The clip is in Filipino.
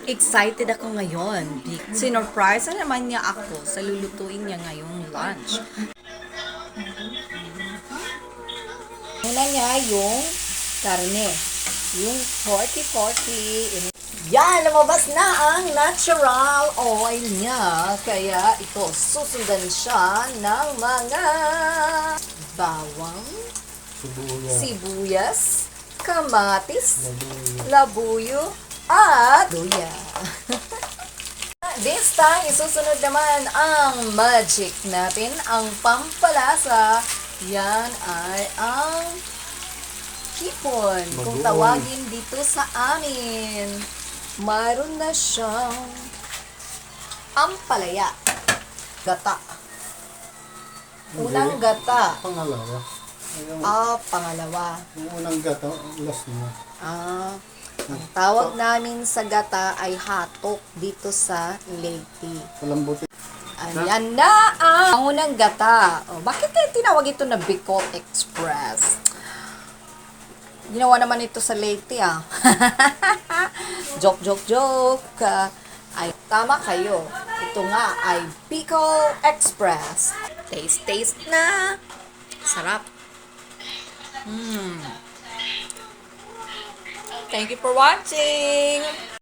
Excited ako ngayon. Sinurprise na naman niya ako sa lulutuin niya ngayong lunch. Una niya yung karne. Yung 40-40. Yan, lumabas na ang natural oil niya. Kaya ito, susundan siya ng mga bawang, sibuyas, kamatis, labuyo, at luya. This time, isusunod naman ang magic natin, ang pampalasa. Yan ay ang hipon, kung tawagin dito sa amin. Mayroon na siyang ampalaya. Gata. Unang gata. Pangalawa. Pangalawa. Yung unang gata, last na. Ang tawag namin sa gata ay hatok dito sa Leyte. Palambuti. Ayan na ang unang gata. Bakit kaya tinawag ito na Bicol Express? Ginawa naman ito sa Leyte, joke. Ay, tama kayo. Ito nga ay Bicol Express. Taste na. Sarap. Thank you for watching.